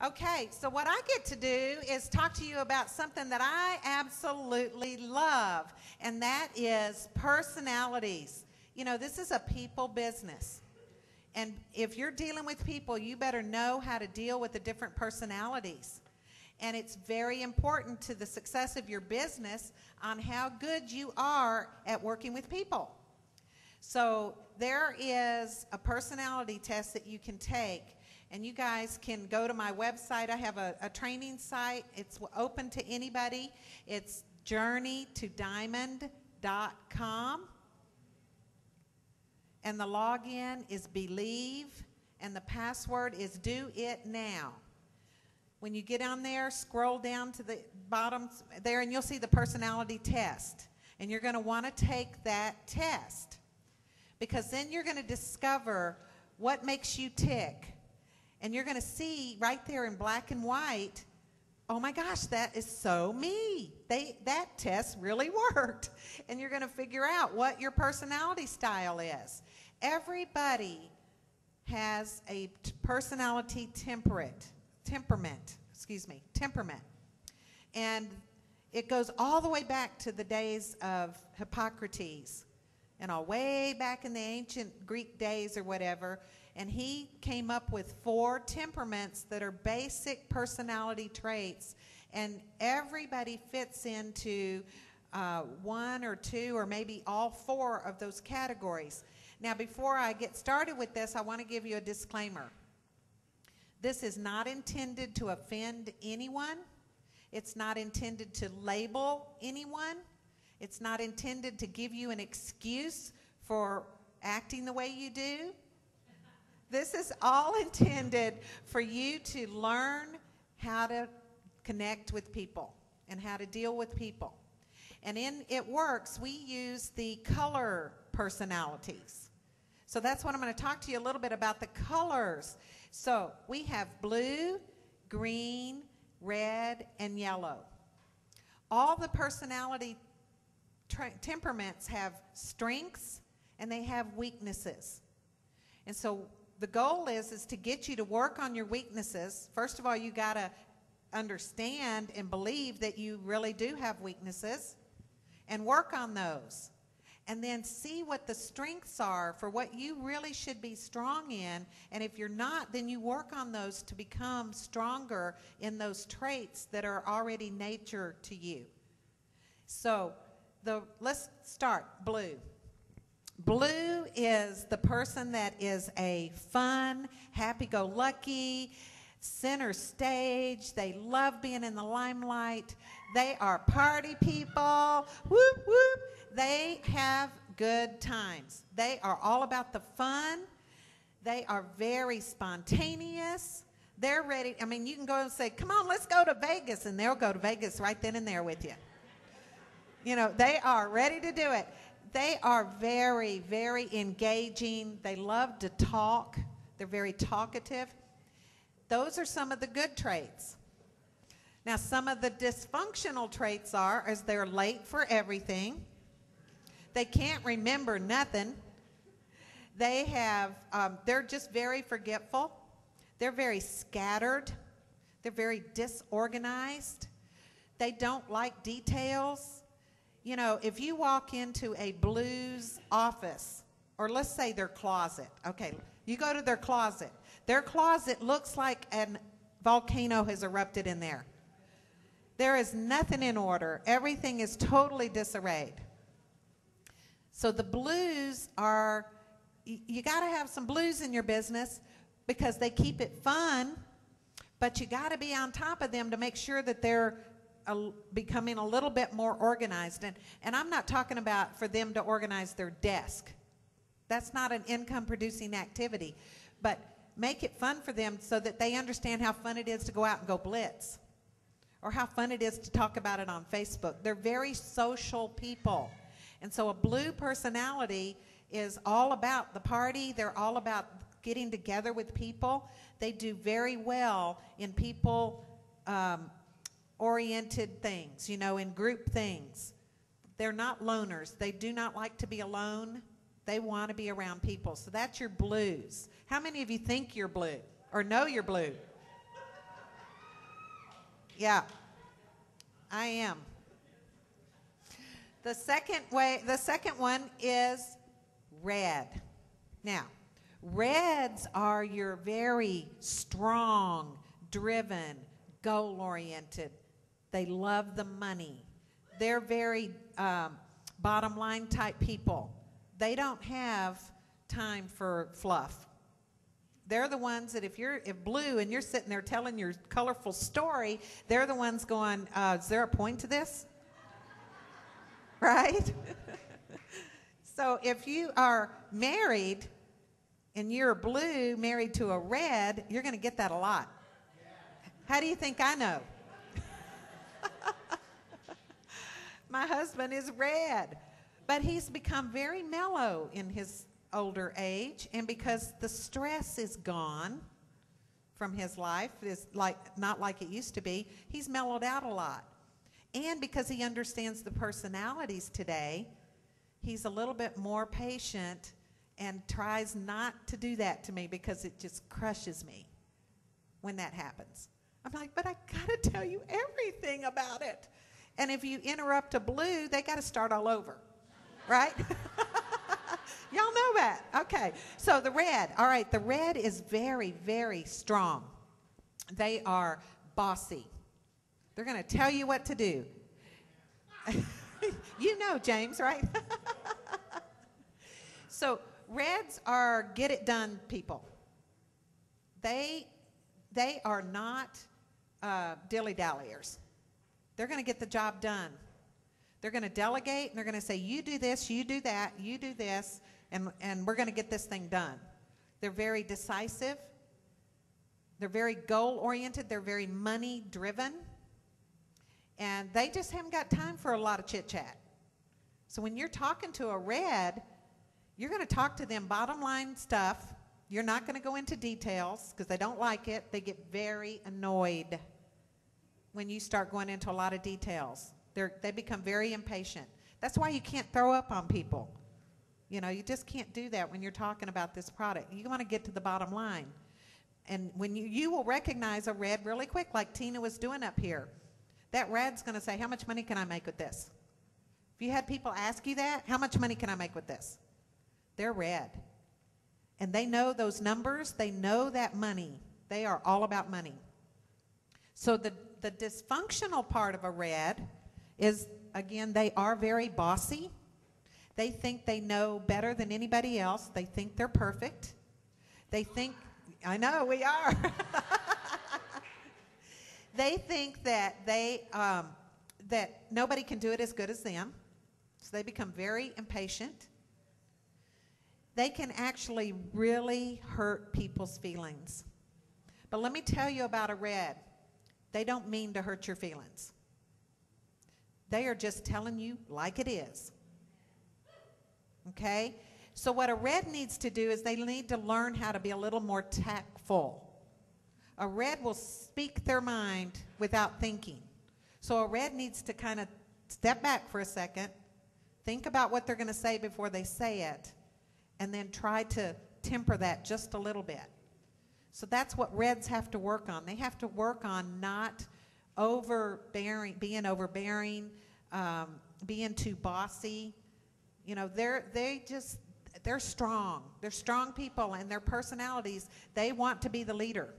Okay, so what I get to do is talk to you about something that I absolutely love, and that is personalities. You know, this is a people business. And if you're dealing with people, you better know how to deal with the different personalities. And it's very important to the success of your business on how good you are at working with people. So there is a personality test that you can take, and you guys can go to my website. I have a training site. It's open to anybody. It's journeytodiamond.com. And the login is believe, and the password is do it now. When you get on there, scroll down to the bottom there, and you'll see the personality test. And you're going to want to take that test, because then you're going to discover what makes you tick. And you're going to see right there in black and white, oh my gosh, that is so me. That test really worked. And you're going to figure out what your personality style is. Everybody has a personality temperament. And it goes all the way back to the days of Hippocrates, and all way back in the ancient Greek days or whatever. And he came up with 4 temperaments that are basic personality traits, and everybody fits into 1 or 2 or maybe all 4 of those categories. Now, before I get started with this, I want to give you a disclaimer. This is not intended to offend anyone. It's not intended to label anyone. It's not intended to give you an excuse for acting the way you do. This is all intended for you to learn how to connect with people and how to deal with people. And in It Works, we use the color personalities. So that's what I'm going to talk to you a little bit about, the colors. So we have blue, green, red, and yellow. All the personality temperaments have strengths and they have weaknesses. And so the goal is to get you to work on your weaknesses. First of all, you got to understand and believe that you really do have weaknesses and work on those. And then see what the strengths are for what you really should be strong in. And if you're not, then you work on those to become stronger in those traits that are already nature to you. So let's start blue. Blue is the person that is a fun, happy-go-lucky, center stage. They love being in the limelight. They are party people. Whoop, whoop. They have good times. They are all about the fun. They are very spontaneous. They're ready. I mean, you can go and say, come on, let's go to Vegas, and they'll go to Vegas right then and there with you. You know, they are ready to do it. They are very, very engaging. They love to talk. They're very talkative. Those are some of the good traits. Now, some of the dysfunctional traits is they're late for everything. They can't remember nothing. They're just very forgetful. They're very scattered. They're very disorganized. They don't like details. You know, if you walk into a blues office, or let's say their closet, okay, you go to their closet. Their closet looks like a volcano has erupted in there. There is nothing in order. Everything is totally disarrayed. So the blues you got to have some blues in your business because they keep it fun, but you got to be on top of them to make sure that they're becoming a little bit more organized. And I'm not talking about for them to organize their desk. That's not an income-producing activity. But make it fun for them so that they understand how fun it is to go out and go blitz, or how fun it is to talk about it on Facebook. They're very social people. And so a blue personality is all about the party. They're all about getting together with people. They do very well in people-oriented things, you know, in group things. They're not loners. They do not like to be alone. They want to be around people. So that's your blues. How many of you think you're blue or know you're blue? Yeah, I am. The second one is red. Now, reds are your very strong, driven, goal-oriented. They love the money. They're very bottom line type people. They don't have time for fluff. They're the ones that if blue and you're sitting there telling your colorful story, they're the ones going, is there a point to this? Right? So if you are married and you're blue married to a red, you're going to get that a lot. How do you think I know? My husband is red, but he's become very mellow in his older age, and because the stress is gone from his life, is not like it used to be, he's mellowed out a lot. And because he understands the personalities today, he's a little bit more patient and tries not to do that to me because it just crushes me when that happens. I'm like, but I got to tell you everything about it. And if you interrupt a blue, they got to start all over, right? Y'all know that. Okay. So the red. All right. The red is very, very strong. They are bossy. They're going to tell you what to do. You know, James, right? So reds are get it done people. They are not dilly-dalliers. They're going to get the job done. They're going to delegate, and they're going to say, you do this, you do that, you do this, and we're going to get this thing done. They're very decisive. They're very goal-oriented. They're very money-driven. And they just haven't got time for a lot of chit-chat. So when you're talking to a red, you're going to talk to them bottom-line stuff. You're not going to go into details because they don't like it. They get very annoyed when you start going into a lot of details. They become very impatient. That's why you can't throw up on people. You know, you just can't do that when you're talking about this product. You want to get to the bottom line. And when you will recognize a red really quick, like Tina was doing up here. That red's going to say, how much money can I make with this? If you had people ask you that, how much money can I make with this? They're red. And they know those numbers. They know that money. They are all about money. So the dysfunctional part of a red is, again, they are very bossy. They think they know better than anybody else. They think they're perfect. They think, I know, we are. They think that that nobody can do it as good as them. So they become very impatient. They can actually really hurt people's feelings. But let me tell you about a red. They don't mean to hurt your feelings. They are just telling you like it is. Okay? So what a red needs to do is they need to learn how to be a little more tactful. A red will speak their mind without thinking. So a red needs to kind of step back for a second, think about what they're going to say before they say it, and then try to temper that just a little bit. So that's what reds have to work on. They have to work on not being overbearing, being too bossy. You know, they're strong. They're strong people, and their personalities, they want to be the leader.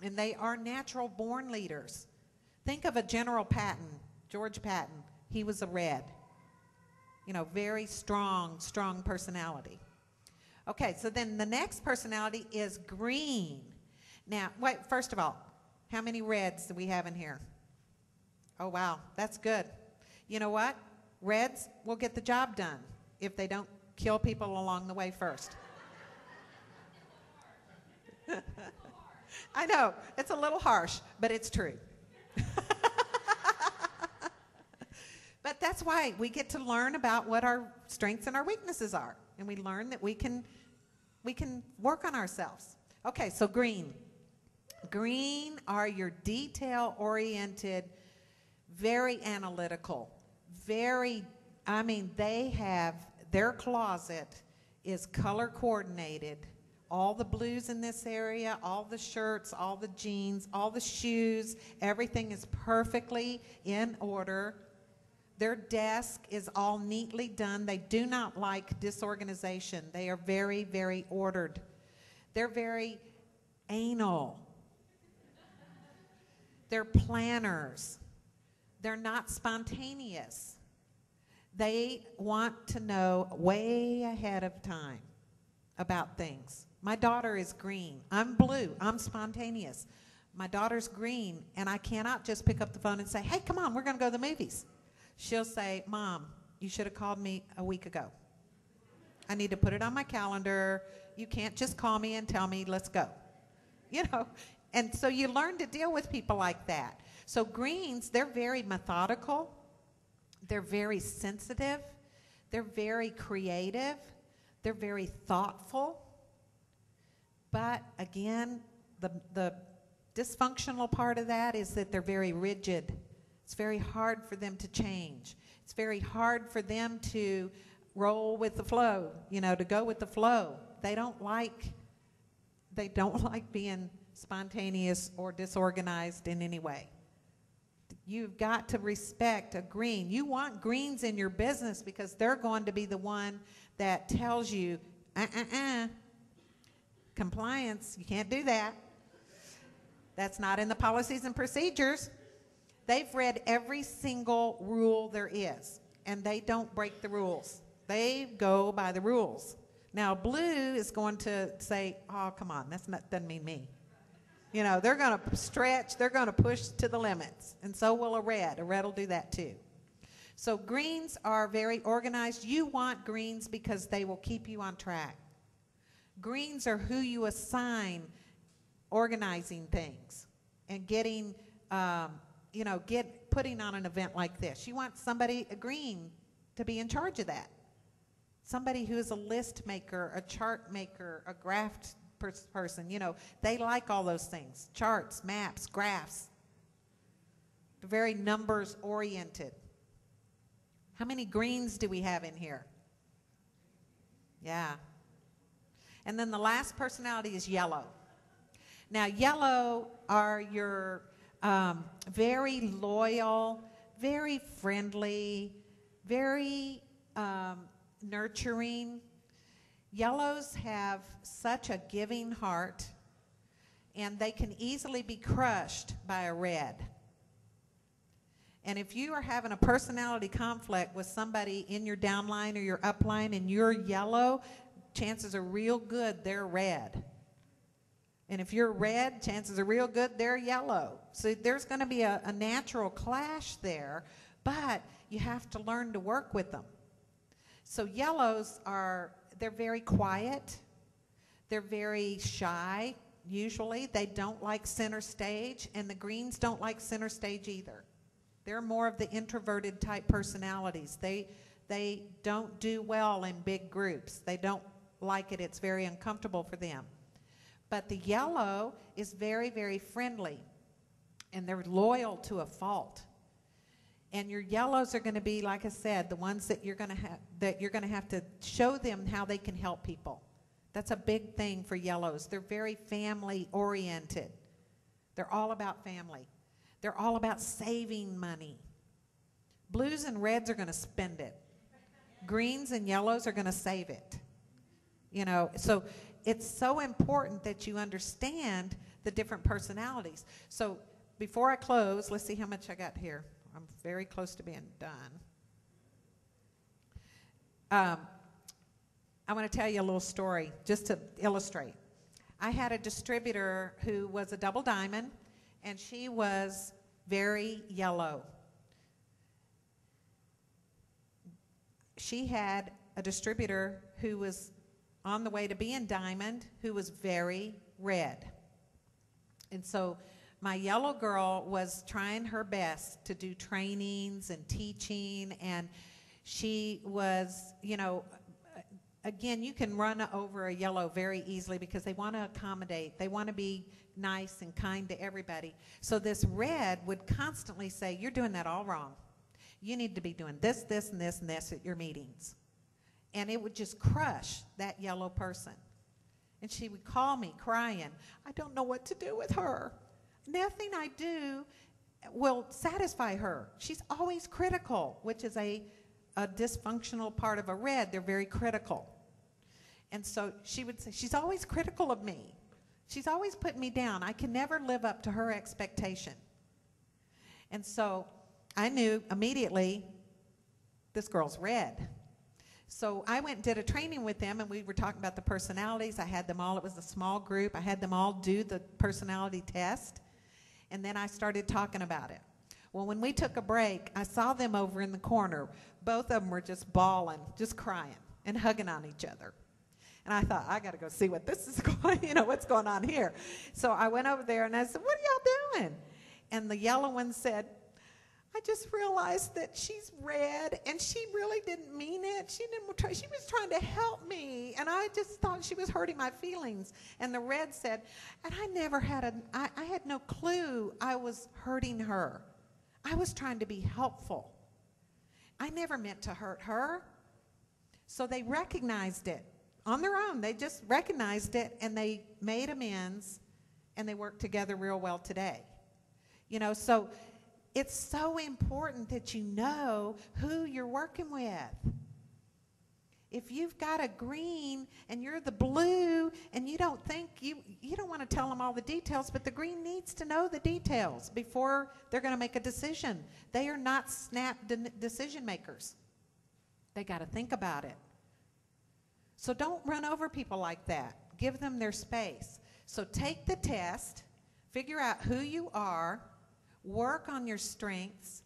And they are natural born leaders. Think of a General Patton, George Patton. He was a red. You know, very strong personality. Okay, so then the next personality is green. Now, wait, first of all, how many reds do we have in here? Oh, wow, that's good. You know what? Reds will get the job done if they don't kill people along the way first. I know, it's a little harsh, but it's true. But that's why we get to learn about what our strengths and our weaknesses are. And we learn that we can work on ourselves. Okay, so green. Green are your detail-oriented, very analytical, they have, their closet is color coordinated all the blues in this area, all the shirts, all the jeans, all the shoes, everything is perfectly in order. Their desk is all neatly done. They do not like disorganization. They are very, very ordered. They're very anal. They're planners. They're not spontaneous. They want to know way ahead of time about things. My daughter is green. I'm blue. I'm spontaneous. My daughter's green, and I cannot just pick up the phone and say, hey, come on, we're going to go to the movies. She'll say, Mom, you should have called me a week ago. I need to put it on my calendar. You can't just call me and tell me, let's go. You know, and so you learn to deal with people like that. So greens, they're very methodical. They're very sensitive. They're very creative. They're very thoughtful. But again, the dysfunctional part of that is that they're very rigid. It's very hard for them to change. It's very hard for them to roll with the flow, you know, to go with the flow. They don't like being spontaneous or disorganized in any way. You've got to respect a green. You want greens in your business because they're going to be the one that tells you, compliance, you can't do that. That's not in the policies and procedures. They've read every single rule there is, and they don't break the rules. They go by the rules. Now, blue is going to say, oh, come on, doesn't mean me. You know, they're going to stretch, they're going to push to the limits, and so will a red. A red will do that too. So greens are very organized. You want greens because they will keep you on track. Greens are who you assign organizing things and getting, putting on an event like this. You want somebody, a green, to be in charge of that. Somebody who is a list maker, a chart maker, a graph person, you know, they like all those things. Charts, maps, graphs. They're very numbers oriented. How many greens do we have in here? Yeah. And then the last personality is yellow. Now, yellow are your very loyal, very friendly, very nurturing. Yellows have such a giving heart, and they can easily be crushed by a red. And if you are having a personality conflict with somebody in your downline or your upline and you're yellow, chances are real good they're red. And if you're red, chances are real good they're yellow. So there's going to be a natural clash there, but you have to learn to work with them. So yellows they're very quiet. They're very shy, usually. They don't like center stage, and the greens don't like center stage either. They're more of the introverted type personalities. They don't do well in big groups. They don't like it. It's very uncomfortable for them. But the yellow is very, very friendly, and they're loyal to a fault. And your yellows are going to be, like I said, the ones that you're going to have to show them how they can help people. That's a big thing for yellows. They're very family oriented. They're all about family. They're all about saving money. Blues and reds are going to spend it. Greens and yellows are going to save it. You know, so it's so important that you understand the different personalities. So before I close, let's see how much I got here. I'm very close to being done. I want to tell you a little story just to illustrate. I had a distributor who was a double diamond, and she was very yellow. She had a distributor who was on the way to being diamond who was very red. And so my yellow girl was trying her best to do trainings and teaching, and she was, you know, again, you can run over a yellow very easily because they want to accommodate. They want to be nice and kind to everybody. So this red would constantly say, you're doing that all wrong. You need to be doing this, this, and this, and this at your meetings. And it would just crush that yellow person. And she would call me crying, I don't know what to do with her. Nothing I do will satisfy her. She's always critical, which is a dysfunctional part of a red. They're very critical. And so she would say, she's always critical of me. She's always putting me down. I can never live up to her expectation. And so I knew immediately, this girl's red. So I went and did a training with them, and we were talking about the personalities. I had them all, it was a small group. I had them all do the personality test, and then I started talking about it. Well, when we took a break, I saw them over in the corner. Both of them were just bawling, just crying, and hugging on each other. And I thought, I got to go see what this is going, what's going on here. So I went over there, and I said, what are y'all doing? And the yellow one said, I just realized that she's red, and she really didn't mean it. She was trying to help me, and I just thought she was hurting my feelings. And the red said, and I had no clue I was hurting her. I was trying to be helpful. I never meant to hurt her. So they recognized it on their own. They just recognized it, and they made amends, and they work together real well today. So it's so important that you know who you're working with. If you've got a green and you're the blue and you don't think, you don't want to tell them all the details, but the green needs to know the details before they're going to make a decision. They are not snap decision makers. They got to think about it. So don't run over people like that. Give them their space. So take the test, figure out who you are, work on your strengths,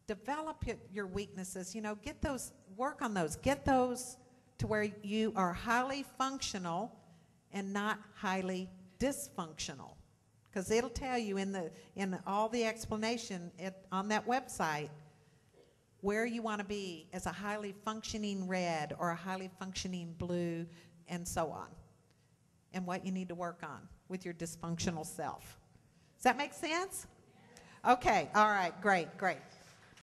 develop your weaknesses, work on those. Get those to where you are highly functional and not highly dysfunctional. Because it'll tell you in all the explanation on that website where you want to be as a highly functioning red or a highly functioning blue and so on. And what you need to work on with your dysfunctional self. Does that make sense? Okay, all right, great.